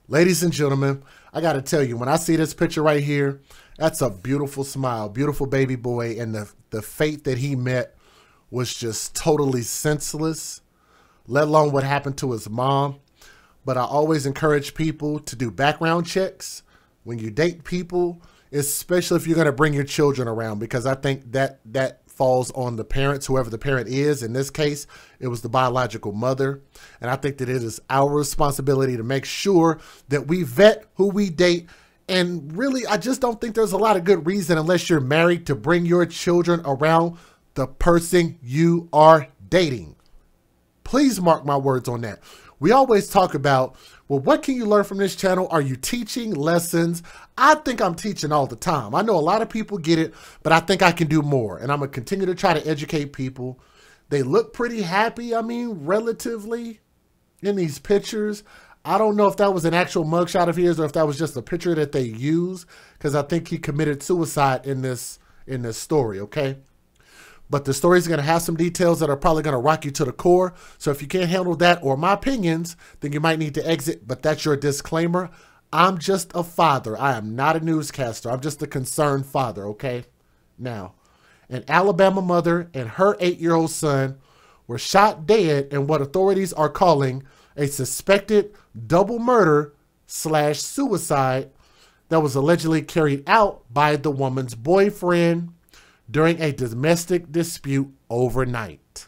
Ladies and gentlemen, I got to tell you, when I see this picture right here, that's a beautiful smile, beautiful baby boy. And the fate that he met was just totally senseless, let alone what happened to his mom. But I always encourage people to do background checks when you date people, especially if you're going to bring your children around, because I think that falls on the parents, whoever the parent is. In this case, it was the biological mother. And I think that it is our responsibility to make sure that we vet who we date. And really, I just don't think there's a lot of good reason, unless you're married, to bring your children around the person you are dating. Please mark my words on that. We always talk about, well, what can you learn from this channel? Are you teaching lessons? I think I'm teaching all the time. I know a lot of people get it, but I think I can do more. And I'm going to continue to try to educate people. They look pretty happy, I mean, relatively, in these pictures. I don't know if that was an actual mugshot of his or if that was just a picture that they used, because I think he committed suicide in this story, okay? But the story is going to have some details that are probably going to rock you to the core. So if you can't handle that or my opinions, then you might need to exit. But that's your disclaimer. I'm just a father. I am not a newscaster. I'm just a concerned father, okay? Now, an Alabama mother and her 8-year-old son were shot dead in what authorities are calling a suspected double murder / suicide that was allegedly carried out by the woman's boyfriend during a domestic dispute overnight.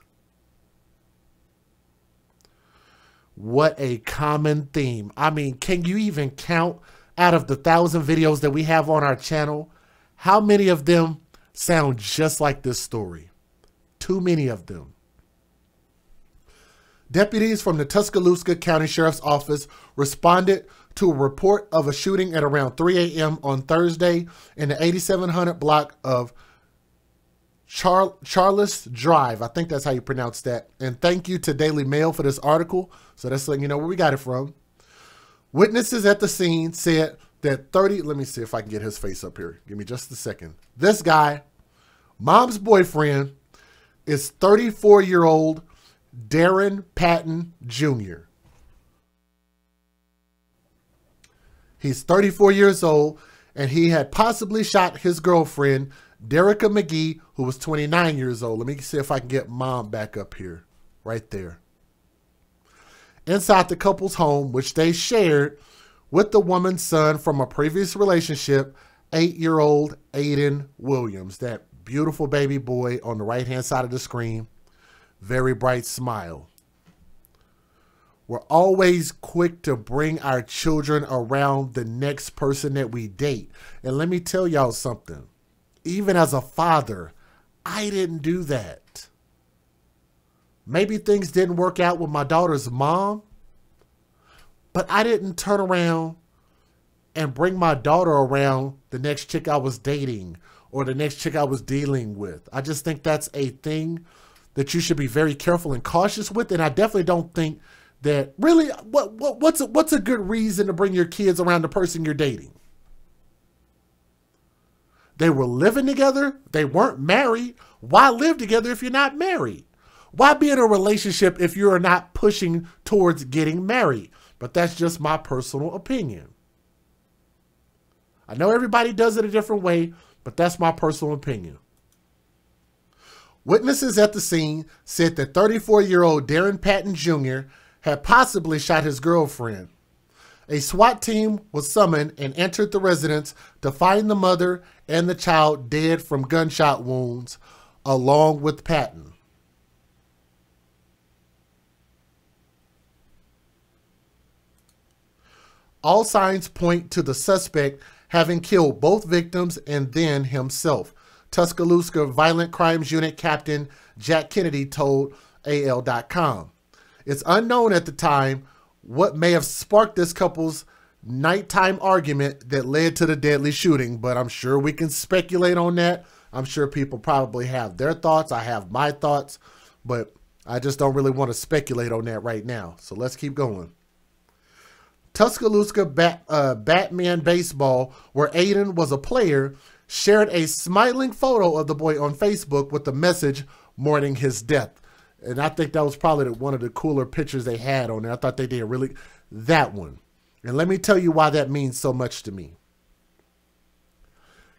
What a common theme. I mean, can you even count out of the 1,000 videos that we have on our channel, how many of them sound just like this story? Too many of them. Deputies from the Tuscaloosa County Sheriff's Office responded to a report of a shooting at around 3 a.m. on Thursday in the 8700 block of Charles Drive. I think that's how you pronounce that. And thank you to Daily Mail for this article. So that's letting you know where we got it from. Witnesses at the scene said that let me see if I can get his face up here. Give me just a second. This guy, mom's boyfriend, is 34-year-old Darren Patton Jr. He's 34 years old, and he had possibly shot his girlfriend, Derica McGee, who was 29 years old. Let me see if I can get mom back up here. Right there. Inside the couple's home, which they shared with the woman's son from a previous relationship, 8-year-old Aiden Williams. That beautiful baby boy on the right-hand side of the screen. Very bright smile. We're always quick to bring our children around the next person that we date. And let me tell y'all something. Even as a father, I didn't do that. Maybe things didn't work out with my daughter's mom, but I didn't turn around and bring my daughter around the next chick I was dating or the next chick I was dealing with. I just think that's a thing that you should be very careful and cautious with. And I definitely don't think that really, what's a good reason to bring your kids around the person you're dating? They were living together. They weren't married. Why live together if you're not married? Why be in a relationship if you're not pushing towards getting married? But that's just my personal opinion. I know everybody does it a different way, but that's my personal opinion. Witnesses at the scene said that 34-year-old Darren Patton Jr. had possibly shot his girlfriend. A SWAT team was summoned and entered the residence to find the mother and the child dead from gunshot wounds, along with Patton. All signs point to the suspect having killed both victims and then himself, Tuscaloosa Violent Crimes Unit Captain Jack Kennedy told AL.com. It's unknown at the time what may have sparked this couple's nighttime argument that led to the deadly shooting, but I'm sure we can speculate on that. I'm sure people probably have their thoughts. I have my thoughts, but I just don't really want to speculate on that right now. So let's keep going. Tuscaloosa Batman Baseball, where Aiden was a player, shared a smiling photo of the boy on Facebook with the message mourning his death. And I think that was probably one of the cooler pictures they had on there. I thought they did really that one. And let me tell you why that means so much to me.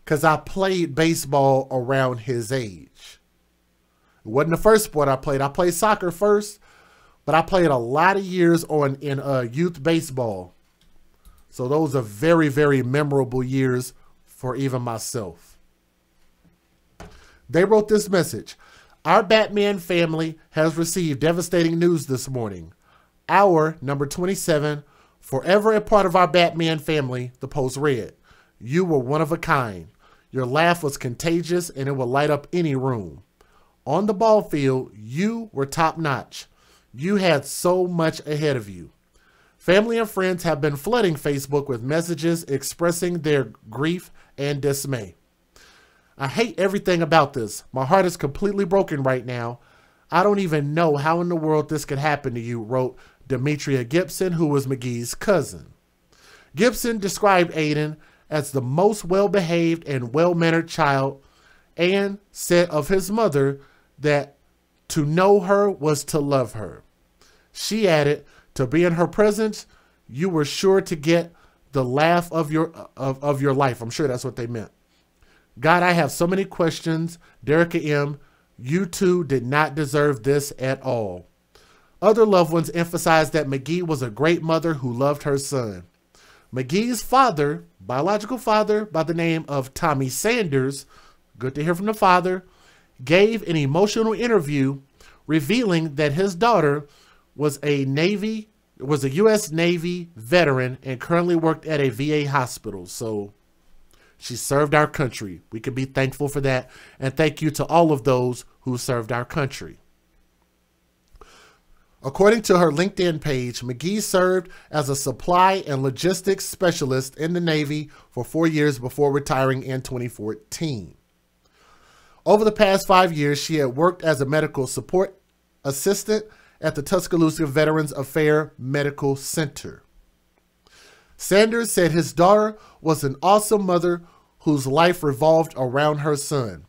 Because I played baseball around his age. It wasn't the first sport I played. I played soccer first, but I played a lot of years in youth baseball. So those are very, very memorable years for even myself. They wrote this message. Our Batman family has received devastating news this morning. Our, number 27, forever a part of our Batman family, the Post read. You were one of a kind. Your laugh was contagious and it would light up any room. On the ball field, you were top notch. You had so much ahead of you. Family and friends have been flooding Facebook with messages expressing their grief and dismay. I hate everything about this. My heart is completely broken right now. I don't even know how in the world this could happen to you, wrote Demetria Gibson, who was McGee's cousin. Gibson described Aiden as the most well-behaved and well-mannered child and said of his mother that to know her was to love her. She added, to be in her presence, you were sure to get the laugh of your life. I'm sure that's what they meant. God, I have so many questions. Derica M., you two did not deserve this at all. Other loved ones emphasized that McGee was a great mother who loved her son. McGee's father, biological father by the name of Tommy Sanders, good to hear from the father, gave an emotional interview revealing that his daughter was a U.S. Navy veteran and currently worked at a VA hospital. So she served our country. We can be thankful for that. And thank you to all of those who served our country. According to her LinkedIn page, McGee served as a supply and logistics specialist in the Navy for 4 years before retiring in 2014. Over the past 5 years, she had worked as a medical support assistant at the Tuscaloosa Veterans Affairs Medical Center. Sanders said his daughter was an awesome mother whose life revolved around her son.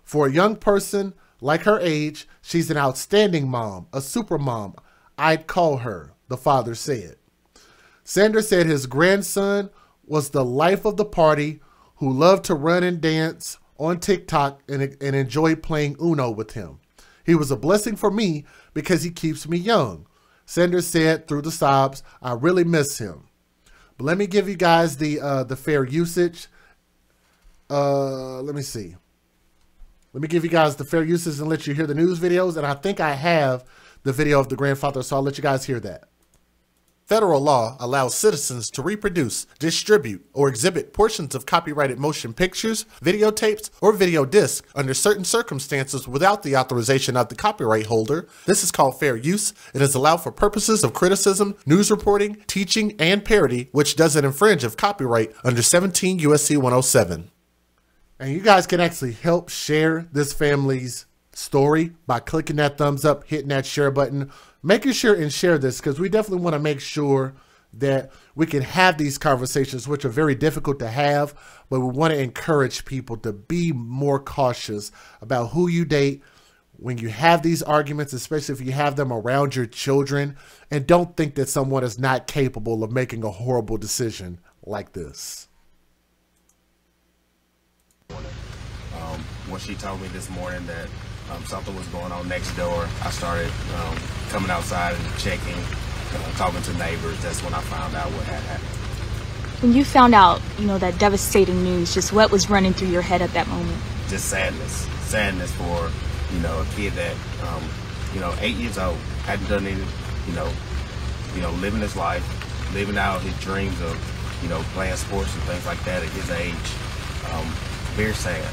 For a young person like her age, she's an outstanding mom, a super mom, I'd call her, the father said. Sanders said his grandson was the life of the party who loved to run and dance on TikTok and enjoyed playing Uno with him. He was a blessing for me because he keeps me young. Sanders said through the sobs, I really miss him. But let me give you guys the fair usage. Let me see. Let me give you guys the fair usage and let you hear the news videos. And I think I have the video of the grandfather, so I'll let you guys hear that. Federal law allows citizens to reproduce, distribute, or exhibit portions of copyrighted motion pictures, videotapes, or video discs under certain circumstances without the authorization of the copyright holder. This is called fair use. It is allowed for purposes of criticism, news reporting, teaching, and parody, which doesn't infringe of copyright under 17 U.S.C. 107. And you guys can actually help share this family's story by clicking that thumbs up, hitting that share button, making sure and share this, because we definitely want to make sure that we can have these conversations, which are very difficult to have, but we want to encourage people to be more cautious about who you date when you have these arguments, especially if you have them around your children, and don't think that someone is not capable of making a horrible decision like this. When she told me this morning that something was going on next door, I started coming outside and checking, talking to neighbors. That's when I found out what had happened. When you found out, that devastating news, just what was running through your head at that moment? Just sadness. Sadness for, a kid that, 8 years old, hadn't done anything, living his life, living out his dreams of, playing sports and things like that at his age. Very sad.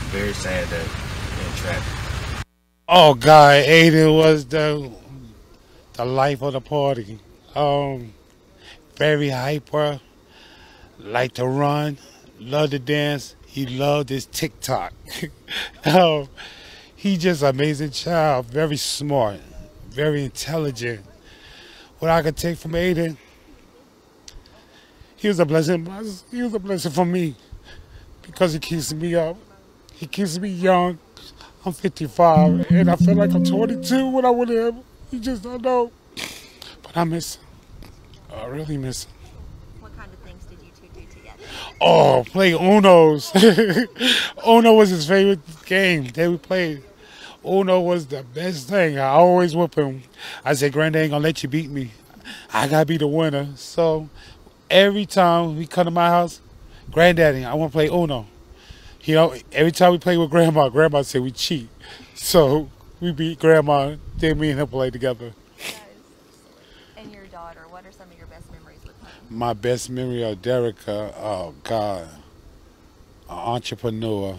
Very sad that in traffic. Oh God, Aiden was the life of the party. Very hyper, liked to run, loved to dance. He loved his TikTok. He just an amazing child, very smart, very intelligent. What I could take from Aiden, he was a blessing. He was a blessing for me because he keeps me up. He keeps me young. I'm 55, and I feel like I'm 22 when I with him. You just don't know. But I miss him. I really miss him. Oh, play Uno's. Uno was his favorite game that we played. Uno was the best thing. I always whip him. I said, Granddad ain't gonna let you beat me. I gotta be the winner. So every time we come to my house, Granddaddy, I wanna play Uno. You know, every time we play with Grandma, Grandma said we cheat. So we beat Grandma, then me and him play together. And your daughter, what are some of your best memories with her? My best memory of Derica, oh God, an entrepreneur,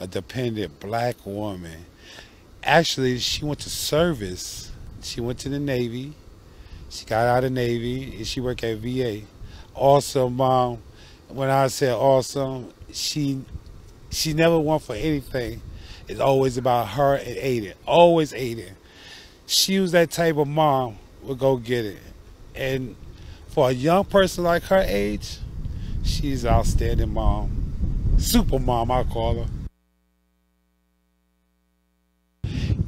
a dependent black woman. Actually, she went to service. She went to the Navy. She got out of the Navy and she worked at VA. Awesome, Mom. When I said awesome, she never won for anything. It's always about her and Aiden. Always Aiden. She was that type of mom would go get it. And for a young person like her age, she's an outstanding mom. Super mom, I call her.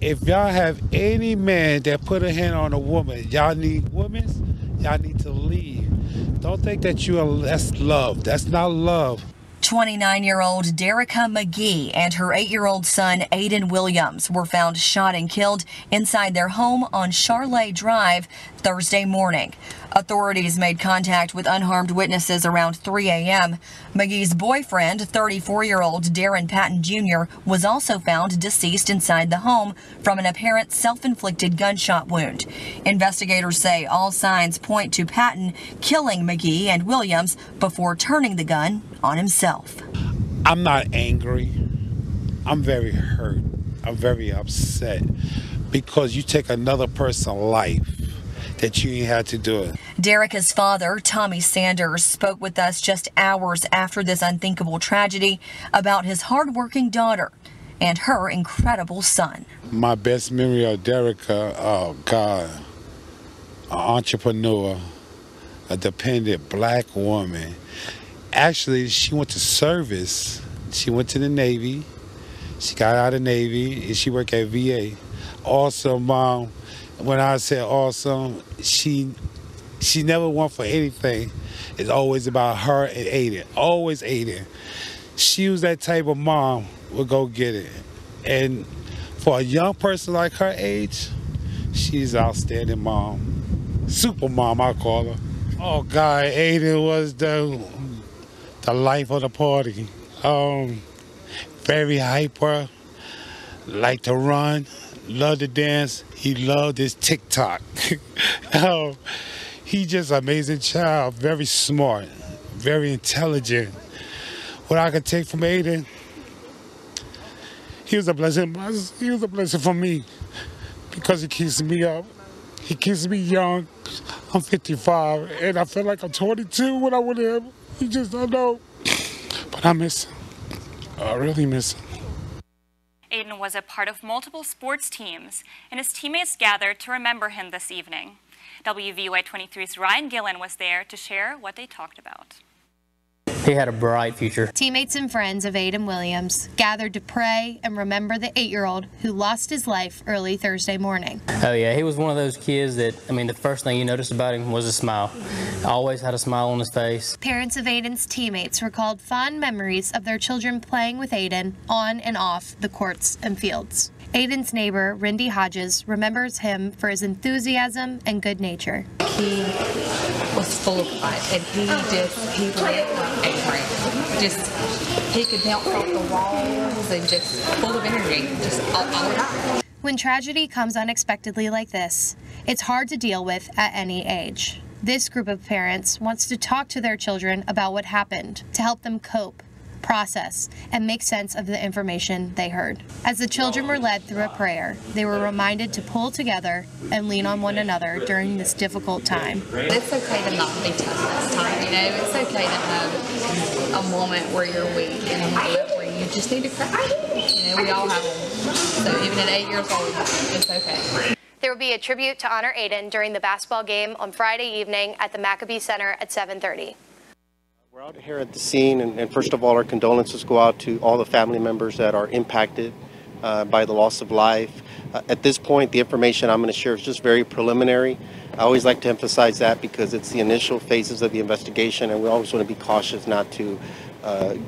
If y'all have any man that put a hand on a woman, y'all need women, y'all need to leave. Don't think that you are that's love. That's not love. 29-year-old Derica McGee and her 8-year-old son Aiden Williams were found shot and killed inside their home on Charlotte Drive Thursday morning. Authorities made contact with unharmed witnesses around 3 a.m. McGee's boyfriend, 34-year-old Darren Patton Jr., was also found deceased inside the home from an apparent self-inflicted gunshot wound. Investigators say all signs point to Patton killing McGee and Williams before turning the gun on himself. I'm not angry. I'm very hurt. I'm very upset because you take another person's life that you ain't had to do it. Derica's father, Tommy Sanders, spoke with us just hours after this unthinkable tragedy about his hardworking daughter and her incredible son. My best memory of Derica, oh God, an entrepreneur, a dependent black woman. Actually, she went to service. She went to the Navy. She got out of the Navy and she worked at VA. Awesome, Mom. When I said awesome, she never won for anything. It's always about her and Aiden. Always Aiden. She was that type of mom would go get it. And for a young person like her age, she's an outstanding mom. Super mom, I call her. Oh God, Aiden was the life of the party. Very hyper, liked to run, loved to dance. He loved his TikTok. He just an amazing child, very smart, very intelligent. What I could take from Aiden, he was a blessing. He was a blessing for me because he keeps me up. He keeps me young. I'm 55, and I feel like I'm 22 when I'm with him. He just don't know. But I miss him. I really miss him. Aiden was a part of multiple sports teams, and his teammates gathered to remember him this evening. WVUA 23's Ryan Gillen was there to share what they talked about. He had a bright future. Teammates and friends of Aiden Williams gathered to pray and remember the 8-year-old who lost his life early Thursday morning. Oh yeah, he was one of those kids that, the first thing you noticed about him was a smile. Always had a smile on his face. Parents of Aiden's teammates recalled fond memories of their children playing with Aiden on and off the courts and fields. Aiden's neighbor, Rindy Hodges, remembers him for his enthusiasm and good nature. He was full of life, and he lived like a he could bounce off the walls and just full of energy, just all the time. When tragedy comes unexpectedly like this, it's hard to deal with at any age. This group of parents wants to talk to their children about what happened to help them cope, process, and make sense of the information they heard. As the children were led through a prayer, they were reminded to pull together and lean on one another during this difficult time. It's okay to not be tough this time, It's okay to have a moment where you're weak and a moment where you just need to cry. We all have them. So even at 8 years old, it's okay. There will be a tribute to honor Aiden during the basketball game on Friday evening at the Maccabee Center at 7:30. We're out here at the scene, and first of all, our condolences go out to all the family members that are impacted by the loss of life. At this point, the information I'm going to share is just very preliminary. I always like to emphasize that because it's the initial phases of the investigation, and we always want to be cautious not to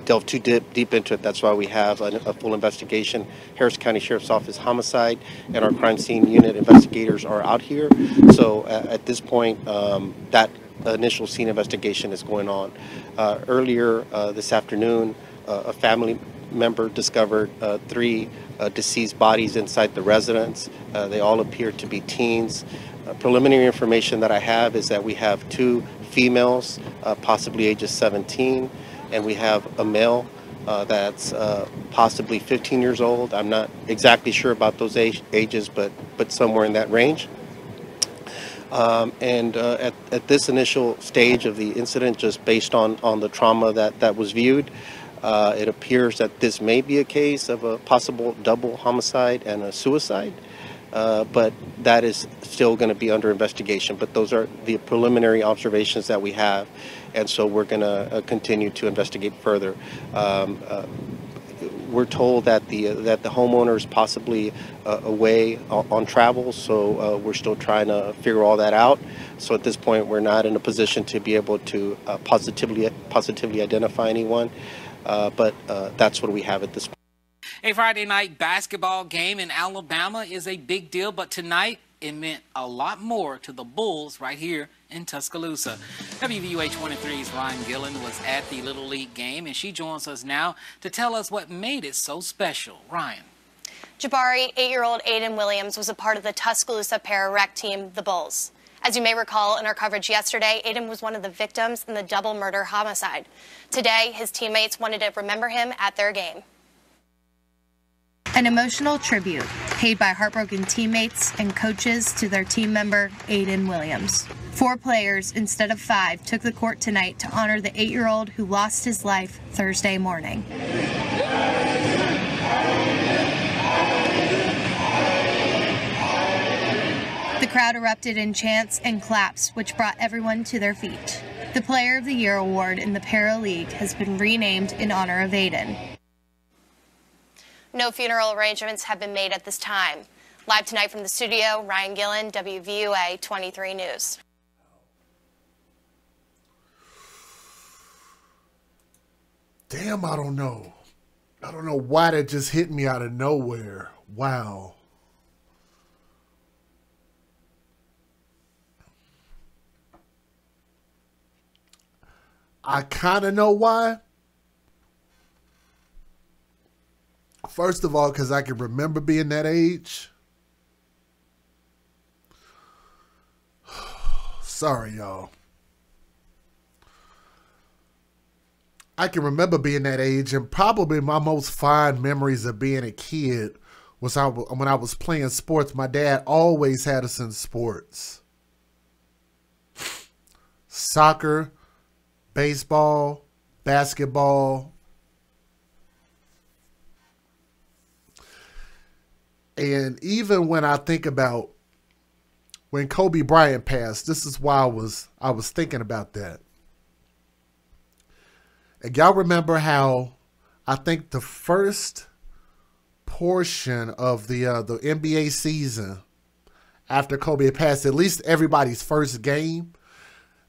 delve too deep into it. That's why we have a full investigation. Harris County Sheriff's Office homicide and our crime scene unit investigators are out here. So at this point, that initial scene investigation is going on. Earlier this afternoon, a family member discovered 3 deceased bodies inside the residence. They all appear to be teens. Preliminary information that I have is that we have 2 females, possibly ages 17, and we have a male that's possibly 15 years old. I'm not exactly sure about those ages, but somewhere in that range. At this initial stage of the incident, just based on the trauma that was viewed, it appears that this may be a case of a possible double homicide and a suicide. But that is still going to be under investigation. But those are the preliminary observations that we have, and so we're going to continue to investigate further. We're told that the homeowner is possibly away on travel, so we're still trying to figure all that out. So at this point, we're not in a position to be able to positively identify anyone, but that's what we have at this point. A Friday night basketball game in Alabama is a big deal, but tonight it meant a lot more to the Bulls right here in Tuscaloosa. WVUA 23's Ryan Gillen was at the Little League game, and she joins us now to tell us what made it so special. Ryan. Jabari, 8-year-old Aiden Williams was a part of the Tuscaloosa para-rec team, the Bulls. As you may recall in our coverage yesterday, Aiden was one of the victims in the double murder homicide. Today, his teammates wanted to remember him at their game. An emotional tribute paid by heartbroken teammates and coaches to their team member, Aiden Williams. 4 players instead of 5 took the court tonight to honor the 8-year-old who lost his life Thursday morning. The crowd erupted in chants and claps, which brought everyone to their feet. The Player of the Year award in the Para League has been renamed in honor of Aiden. No funeral arrangements have been made at this time. Live tonight from the studio, Ryan Gillen, WVUA 23 News. Damn, I don't know. I don't know why that just hit me out of nowhere. Wow. I kind of know why. First of all, because I can remember being that age. Sorry, y'all. I can remember being that age, and probably my most fond memories of being a kid was when I was playing sports. My dad always had us in sports. Soccer, baseball, basketball. And even when I think about when Kobe Bryant passed, this is why I was thinking about that. And y'all remember how I think the first portion of the NBA season after Kobe had passed, at least everybody's first game,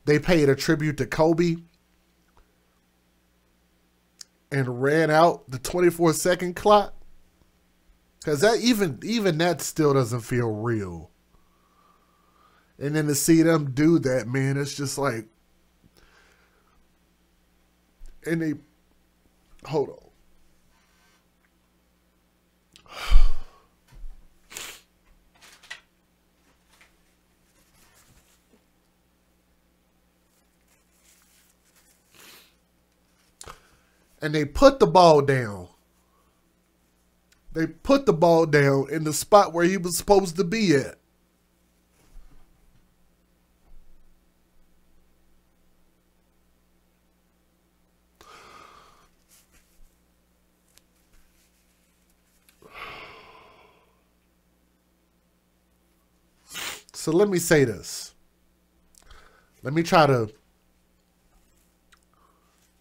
they paid a tribute to Kobe and ran out the 24-second clock. Because that even that still doesn't feel real. And then to see them do that, man, it's just like, and they, hold on. And they put the ball down. They put the ball down in the spot where he was supposed to be at. So let me say this. Let me try to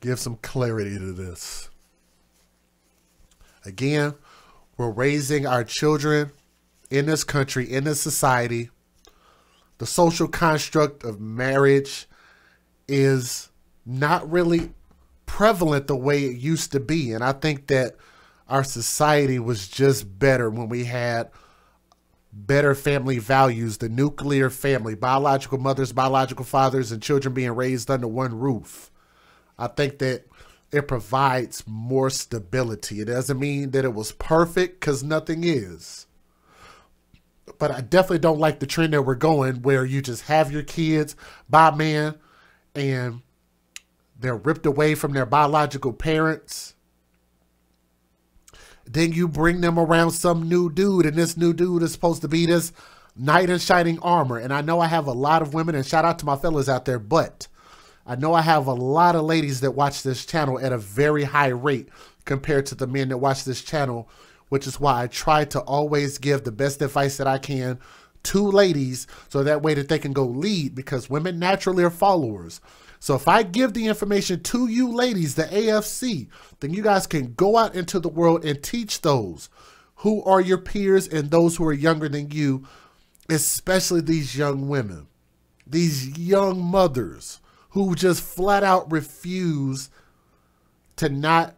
give some clarity to this. Again, we're raising our children in this country, in this society, the social construct of marriage is not really prevalent the way it used to be. And I think that our society was just better when we had better family values, the nuclear family, biological mothers, biological fathers, and children being raised under one roof. I think that it provides more stability. It doesn't mean that it was perfect, because nothing is. But I definitely don't like the trend that we're going, where you just have your kids by man and they're ripped away from their biological parents. Then you bring them around some new dude, and this new dude is supposed to be this knight in shining armor. And I know I have a lot of women, and shout out to my fellas out there, but I know I have a lot of ladies that watch this channel at a very high rate compared to the men that watch this channel, which is why I try to always give the best advice that I can to ladies, so that way that they can go lead, because women naturally are followers. So if I give the information to you ladies, the AFC, then you guys can go out into the world and teach those who are your peers and those who are younger than you, especially these young women, these young mothers who just flat out refuse to not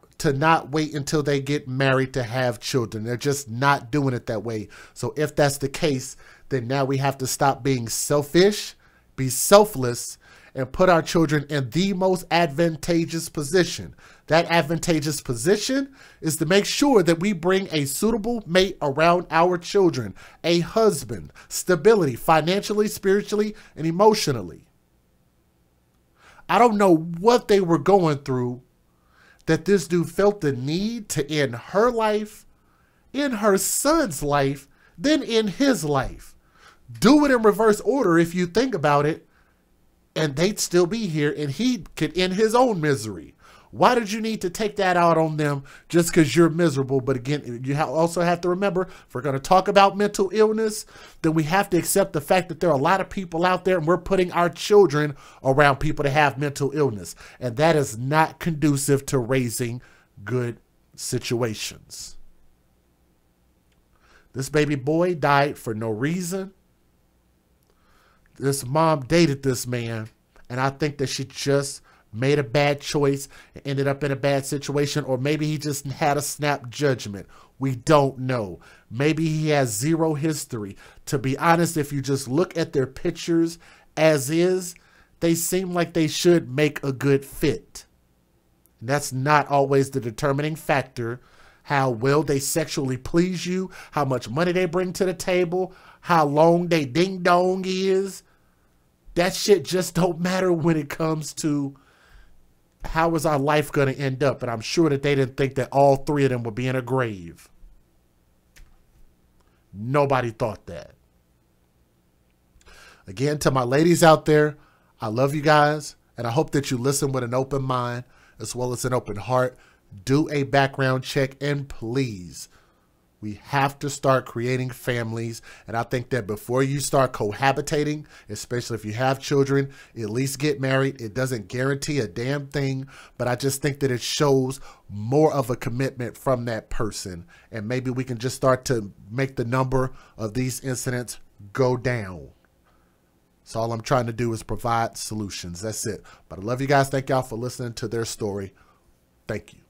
wait until they get married to have children. They're just not doing it that way. So if that's the case, then now we have to stop being selfish, be selfless, and put our children in the most advantageous position. That advantageous position is to make sure that we bring a suitable mate around our children, a husband, stability, financially, spiritually, and emotionally. I don't know what they were going through that this dude felt the need to end her life, in her son's life, then in his life. Do it in reverse order if you think about it, and they'd still be here, and he could end his own misery. Why did you need to take that out on them just because you're miserable? But again, you also have to remember, if we're going to talk about mental illness, then we have to accept the fact that there are a lot of people out there, and we're putting our children around people that have mental illness. And that is not conducive to raising good situations. This baby boy died for no reason. This mom dated this man, and I think that she just made a bad choice and ended up in a bad situation, or maybe he just had a snap judgment. We don't know. Maybe he has zero history. To be honest, if you just look at their pictures as is, they seem like they should make a good fit. And that's not always the determining factor. How well they sexually please you, how much money they bring to the table, how long they ding dong is. That shit just don't matter when it comes to how is our life going to end up. And I'm sure that they didn't think that all three of them would be in a grave. Nobody thought that. Again, to my ladies out there, I love you guys, and I hope that you listen with an open mind as well as an open heart. Do a background check, and please, we have to start creating families. And I think that before you start cohabitating, especially if you have children, at least get married. It doesn't guarantee a damn thing, but I just think that it shows more of a commitment from that person. And maybe we can just start to make the number of these incidents go down. So all I'm trying to do is provide solutions. That's it. But I love you guys. Thank y'all for listening to their story. Thank you.